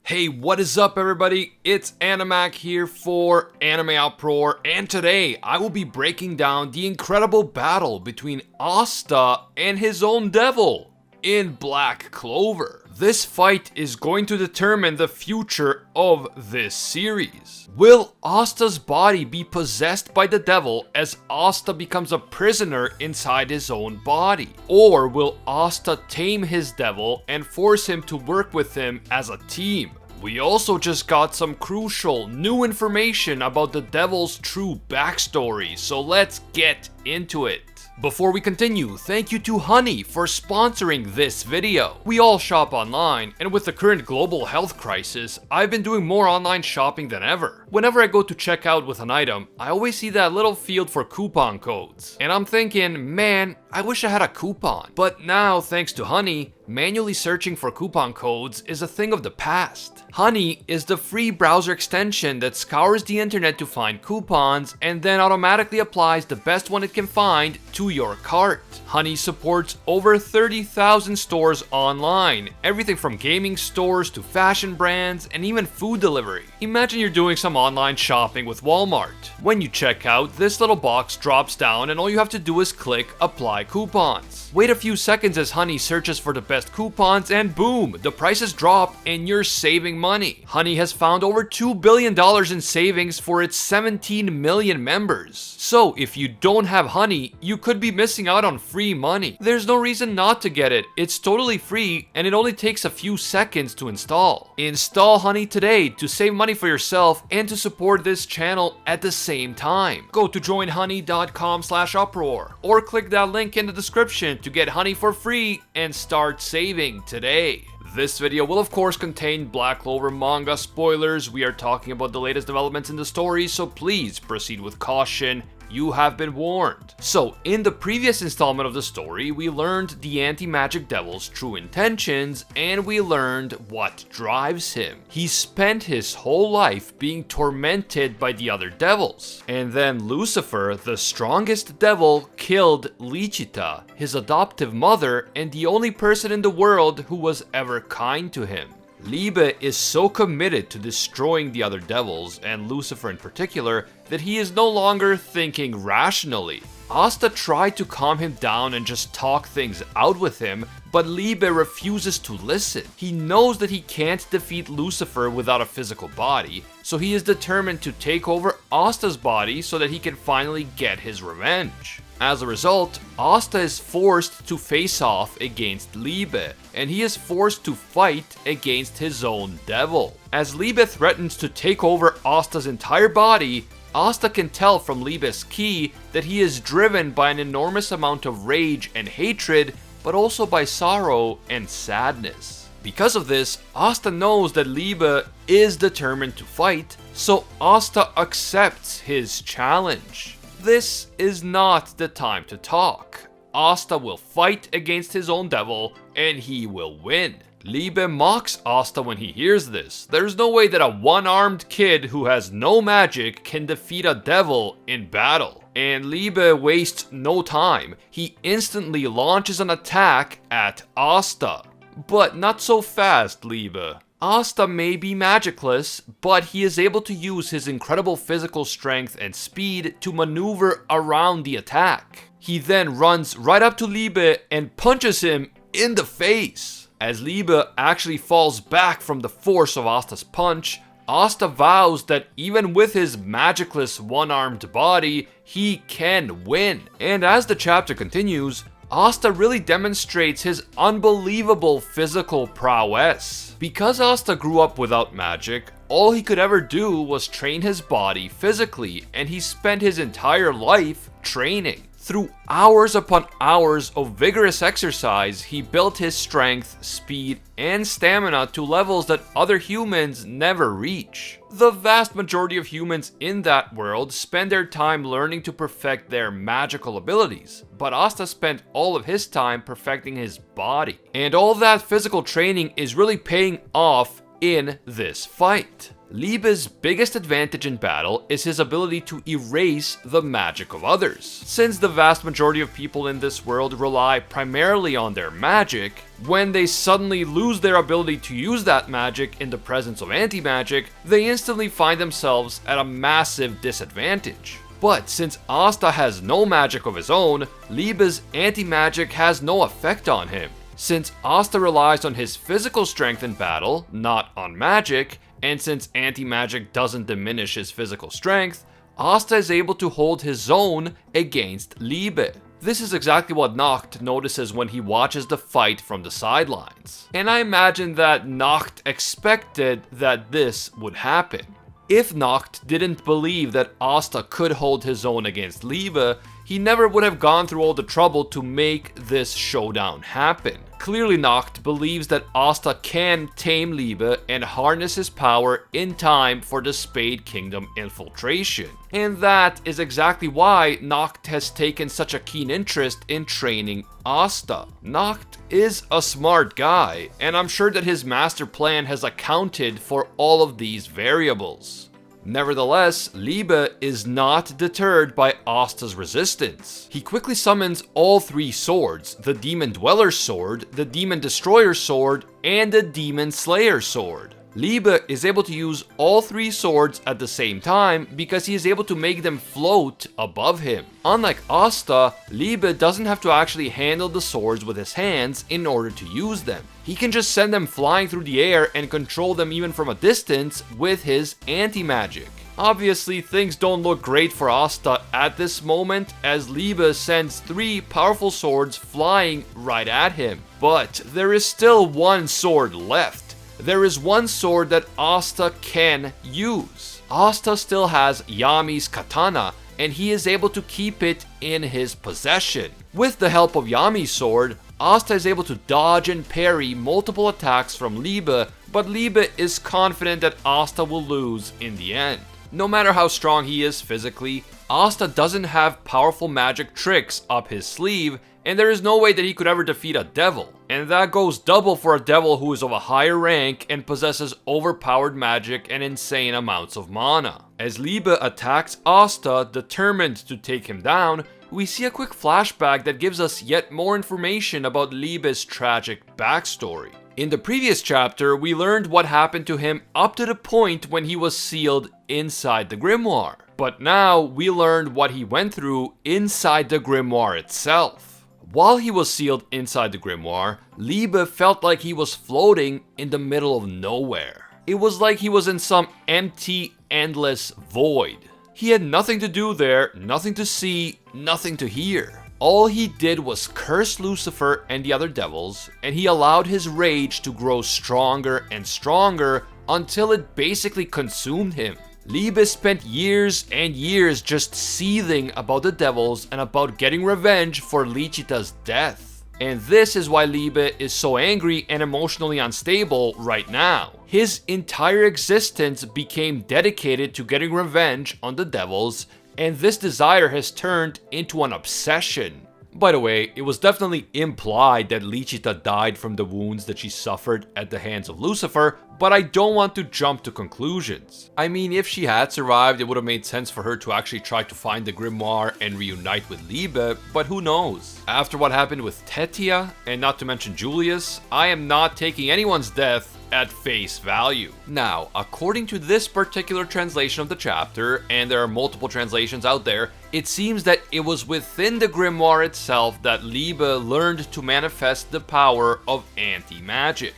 Hey, what is up everybody? It's Animac here for AnimeUproar, and today I will be breaking down the incredible battle between Asta and his own devil in Black Clover. This fight is going to determine the future of this series. Will Asta's body be possessed by the devil as Asta becomes a prisoner inside his own body? Or will Asta tame his devil and force him to work with him as a team? We also just got some crucial new information about the devil's true backstory, so let's get into it. Before we continue, thank you to Honey for sponsoring this video. We all shop online, and with the current global health crisis, I've been doing more online shopping than ever. Whenever I go to check out with an item, I always see that little field for coupon codes. And I'm thinking, man, I wish I had a coupon. But now, thanks to Honey, manually searching for coupon codes is a thing of the past. Honey is the free browser extension that scours the internet to find coupons and then automatically applies the best one it can find to your cart. Honey supports over 30,000 stores online, everything from gaming stores to fashion brands and even food delivery. Imagine you're doing some online shopping with Walmart. When you check out, this little box drops down and all you have to do is click apply coupons. Wait a few seconds as Honey searches for the best coupons and boom, the prices drop and you're saving money. Honey has found over $2 billion in savings for its 17 million members. So if you don't have Honey, you could be missing out on free money. There's no reason not to get it. It's totally free and it only takes a few seconds to install. Install Honey today to save money for yourself and to support this channel at the same time. Go to joinhoney.com/uproar or click that link in the description to get Honey for free and start saving today. This video will of course contain Black Clover manga spoilers. We are talking about the latest developments in the story, so please proceed with caution. You have been warned. So, in the previous installment of the story, we learned the anti-magic devil's true intentions, and we learned what drives him. He spent his whole life being tormented by the other devils. And then Lucifer, the strongest devil, killed Lichita, his adoptive mother, and the only person in the world who was ever kind to him. Liebe is so committed to destroying the other devils, and Lucifer in particular, that he is no longer thinking rationally. Asta tried to calm him down and just talk things out with him, but Liebe refuses to listen. He knows that he can't defeat Lucifer without a physical body, so he is determined to take over Asta's body so that he can finally get his revenge. As a result, Asta is forced to face off against Liebe, and he is forced to fight against his own devil. As Liebe threatens to take over Asta's entire body, Asta can tell from Liebe's ki that he is driven by an enormous amount of rage and hatred, but also by sorrow and sadness. Because of this, Asta knows that Liebe is determined to fight, so Asta accepts his challenge. This is not the time to talk. Asta will fight against his own devil, and he will win. Liebe mocks Asta when he hears this. There's no way that a one-armed kid who has no magic can defeat a devil in battle. And Liebe wastes no time. He instantly launches an attack at Asta. But not so fast, Liebe. Asta may be magicless, but he is able to use his incredible physical strength and speed to maneuver around the attack. He then runs right up to Liebe and punches him in the face. As Liebe actually falls back from the force of Asta's punch, Asta vows that even with his magicless one-armed body, he can win. And as the chapter continues, Asta really demonstrates his unbelievable physical prowess. Because Asta grew up without magic, all he could ever do was train his body physically, and he spent his entire life training. Through hours upon hours of vigorous exercise, he built his strength, speed, and stamina to levels that other humans never reach. The vast majority of humans in that world spend their time learning to perfect their magical abilities, but Asta spent all of his time perfecting his body. And all that physical training is really paying off in this fight. Liebe's biggest advantage in battle is his ability to erase the magic of others. Since the vast majority of people in this world rely primarily on their magic, when they suddenly lose their ability to use that magic in the presence of anti-magic, they instantly find themselves at a massive disadvantage. But since Asta has no magic of his own, Liebe's anti-magic has no effect on him. Since Asta relies on his physical strength in battle, not on magic, and since anti-magic doesn't diminish his physical strength, Asta is able to hold his own against Liebe. This is exactly what Noct notices when he watches the fight from the sidelines. And I imagine that Noct expected that this would happen. If Noct didn't believe that Asta could hold his own against Liebe, he never would have gone through all the trouble to make this showdown happen. Clearly Noct believes that Asta can tame Liebe and harness his power in time for the Spade Kingdom infiltration. And that is exactly why Noct has taken such a keen interest in training Asta. Noct is a smart guy, and I'm sure that his master plan has accounted for all of these variables. Nevertheless, Liebe is not deterred by Asta's resistance. He quickly summons all three swords: the Demon Dweller's sword, the Demon Destroyer's sword, and the Demon Slayer's sword. Liebe is able to use all three swords at the same time because he is able to make them float above him. Unlike Asta, Liebe doesn't have to actually handle the swords with his hands in order to use them. He can just send them flying through the air and control them even from a distance with his anti-magic. Obviously, things don't look great for Asta at this moment, as Liebe sends three powerful swords flying right at him. But there is still one sword left. There is one sword that Asta can use. Asta still has Yami's katana, and he is able to keep it in his possession. With the help of Yami's sword, Asta is able to dodge and parry multiple attacks from Liebe, but Liebe is confident that Asta will lose in the end. No matter how strong he is physically, Asta doesn't have powerful magic tricks up his sleeve, and there is no way that he could ever defeat a devil. And that goes double for a devil who is of a higher rank and possesses overpowered magic and insane amounts of mana. As Liebe attacks Asta, determined to take him down, we see a quick flashback that gives us yet more information about Liebe's tragic backstory. In the previous chapter, we learned what happened to him up to the point when he was sealed inside the grimoire. But now we learned what he went through inside the grimoire itself. While he was sealed inside the grimoire, Liebe felt like he was floating in the middle of nowhere. It was like he was in some empty, endless void. He had nothing to do there, nothing to see, nothing to hear. All he did was curse Lucifer and the other devils, and he allowed his rage to grow stronger and stronger until it basically consumed him. Liebe spent years and years just seething about the devils and about getting revenge for Lichita's death. And this is why Liebe is so angry and emotionally unstable right now. His entire existence became dedicated to getting revenge on the devils, and this desire has turned into an obsession. By the way, it was definitely implied that Lichita died from the wounds that she suffered at the hands of Lucifer, but I don't want to jump to conclusions. I mean, if she had survived, it would have made sense for her to actually try to find the grimoire and reunite with Liebe, but who knows? After what happened with Tetia, and not to mention Julius, I am not taking anyone's death at face value. Now, according to this particular translation of the chapter, and there are multiple translations out there, it seems that it was within the grimoire itself that Liebe learned to manifest the power of anti-magic.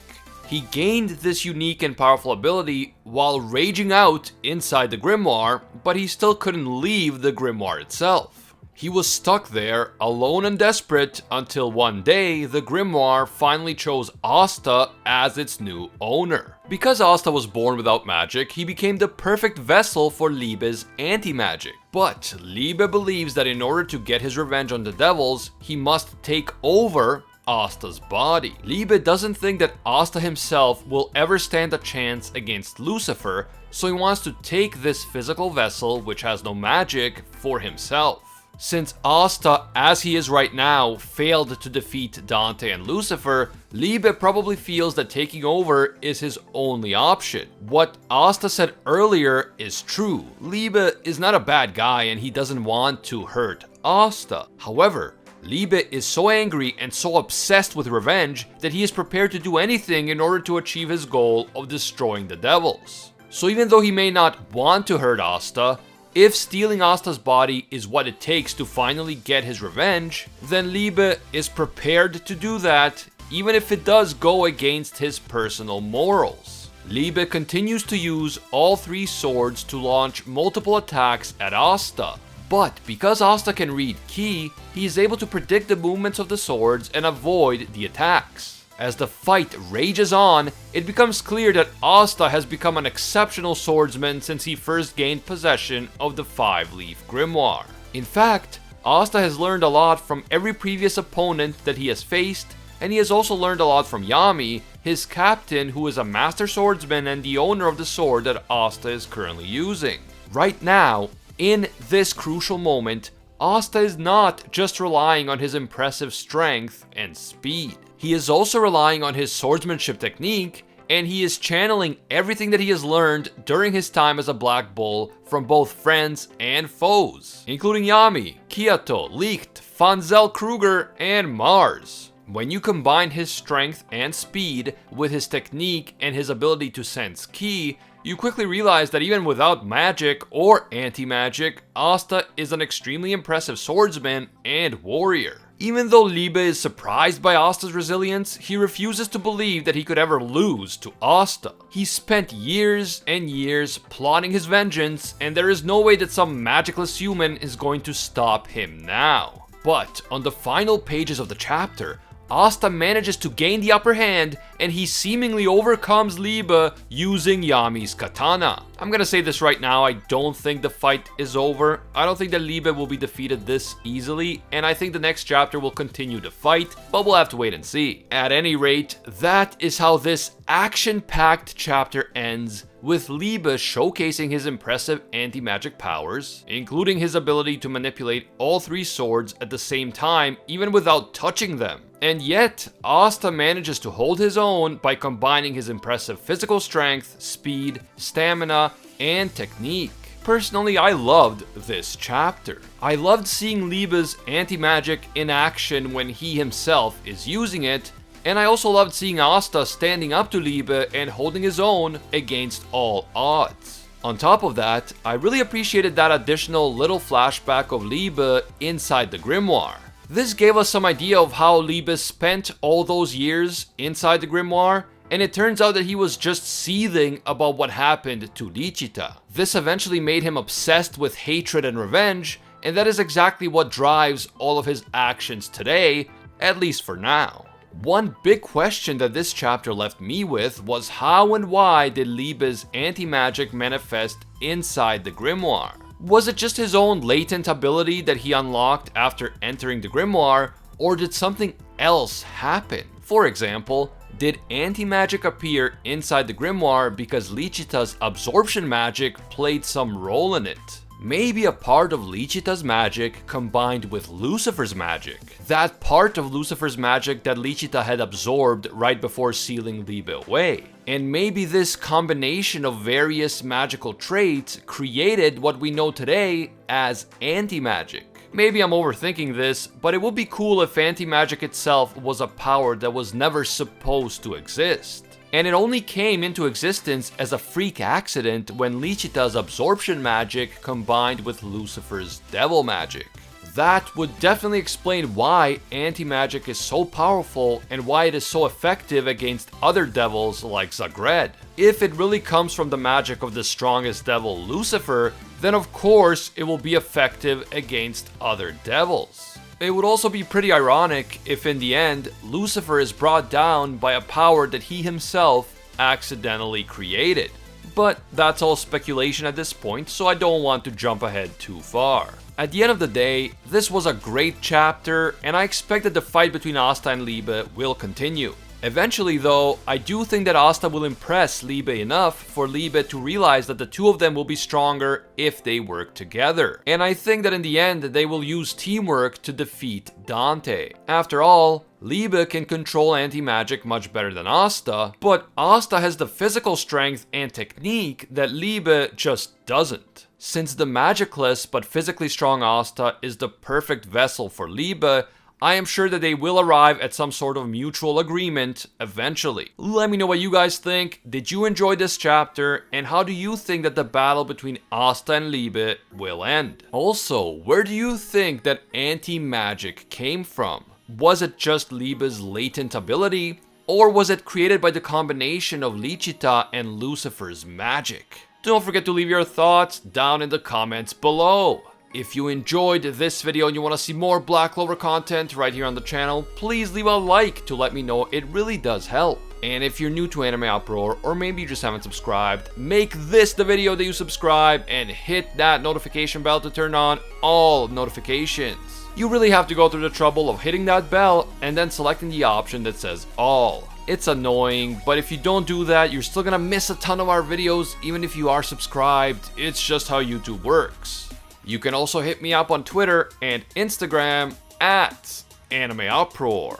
He gained this unique and powerful ability while raging out inside the grimoire, but he still couldn't leave the grimoire itself. He was stuck there, alone and desperate, until one day the grimoire finally chose Asta as its new owner. Because Asta was born without magic, he became the perfect vessel for Liebe's anti-magic. But Liebe believes that in order to get his revenge on the devils, he must take over Asta's body. Liebe doesn't think that Asta himself will ever stand a chance against Lucifer, so he wants to take this physical vessel, which has no magic, for himself. Since Asta, as he is right now, failed to defeat Dante and Lucifer, Liebe probably feels that taking over is his only option. What Asta said earlier is true. Liebe is not a bad guy and he doesn't want to hurt Asta. However, Liebe is so angry and so obsessed with revenge that he is prepared to do anything in order to achieve his goal of destroying the devils. So even though he may not want to hurt Asta, if stealing Asta's body is what it takes to finally get his revenge, then Liebe is prepared to do that, even if it does go against his personal morals. Liebe continues to use all 3 swords to launch multiple attacks at Asta. But because Asta can read ki, he is able to predict the movements of the swords and avoid the attacks. As the fight rages on, it becomes clear that Asta has become an exceptional swordsman since he first gained possession of the 5-leaf grimoire. In fact, Asta has learned a lot from every previous opponent that he has faced, and he has also learned a lot from Yami, his captain, who is a master swordsman and the owner of the sword that Asta is currently using. Right now, in this crucial moment, Asta is not just relying on his impressive strength and speed. He is also relying on his swordsmanship technique, and he is channeling everything that he has learned during his time as a Black Bull from both friends and foes, including Yami, Kiato, Licht, Fanzel Kruger, and Mars. When you combine his strength and speed with his technique and his ability to sense ki, you quickly realize that even without magic or anti-magic, Asta is an extremely impressive swordsman and warrior. Even though Liebe is surprised by Asta's resilience, he refuses to believe that he could ever lose to Asta. He spent years and years plotting his vengeance, and there is no way that some magicless human is going to stop him now. But on the final pages of the chapter, Asta manages to gain the upper hand, and he seemingly overcomes Liebe using Yami's katana. I'm gonna say this right now, I don't think the fight is over. I don't think that Liebe will be defeated this easily, and I think the next chapter will continue to fight, but we'll have to wait and see. At any rate, that is how this action-packed chapter ends, with Liebe showcasing his impressive anti-magic powers, including his ability to manipulate all 3 swords at the same time, even without touching them. And yet, Asta manages to hold his own by combining his impressive physical strength, speed, stamina, and technique. Personally, I loved this chapter. I loved seeing Liebe's anti-magic in action when he himself is using it, and I also loved seeing Asta standing up to Liebe and holding his own against all odds. On top of that, I really appreciated that additional little flashback of Liebe inside the grimoire. This gave us some idea of how Liebe spent all those years inside the grimoire, and it turns out that he was just seething about what happened to Lichita. This eventually made him obsessed with hatred and revenge, and that is exactly what drives all of his actions today, at least for now. One big question that this chapter left me with was how and why did Liebe's anti-magic manifest inside the grimoire? Was it just his own latent ability that he unlocked after entering the grimoire, or did something else happen? For example, did anti-magic appear inside the grimoire because Lichita's absorption magic played some role in it? Maybe a part of Lichita's magic combined with Lucifer's magic. That part of Lucifer's magic that Lichita had absorbed right before sealing Liebe away. And maybe this combination of various magical traits created what we know today as anti-magic. Maybe I'm overthinking this, but it would be cool if anti-magic itself was a power that was never supposed to exist. And it only came into existence as a freak accident when Lichita's absorption magic combined with Lucifer's devil magic. That would definitely explain why anti-magic is so powerful and why it is so effective against other devils like Zagred. If it really comes from the magic of the strongest devil, Lucifer, then of course it will be effective against other devils. It would also be pretty ironic if in the end, Lucifer is brought down by a power that he himself accidentally created. But that's all speculation at this point, so I don't want to jump ahead too far. At the end of the day, this was a great chapter, and I expect that the fight between Asta and Liebe will continue. Eventually though, I do think that Asta will impress Liebe enough for Liebe to realize that the two of them will be stronger if they work together. And I think that in the end, they will use teamwork to defeat Dante. After all, Liebe can control anti-magic much better than Asta, but Asta has the physical strength and technique that Liebe just doesn't. Since the magicless but physically strong Asta is the perfect vessel for Liebe, I am sure that they will arrive at some sort of mutual agreement eventually. Let me know what you guys think. Did you enjoy this chapter? And how do you think that the battle between Asta and Liebe will end? Also, where do you think that anti-magic came from? Was it just Liebe's latent ability? Or was it created by the combination of Lichita and Lucifer's magic? Don't forget to leave your thoughts down in the comments below. If you enjoyed this video and you want to see more Black Clover content right here on the channel, please leave a like to let me know. It really does help. And if you're new to AnimeUproar, or maybe you just haven't subscribed, make this the video that you subscribe and hit that notification bell to turn on all notifications. You really have to go through the trouble of hitting that bell and then selecting the option that says all. It's annoying, but if you don't do that, you're still gonna miss a ton of our videos even if you are subscribed. It's just how YouTube works. You can also hit me up on Twitter and Instagram at AnimeUproar.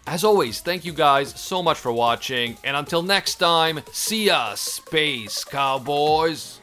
As always, thank you guys so much for watching, and until next time, see ya, Space Cowboys!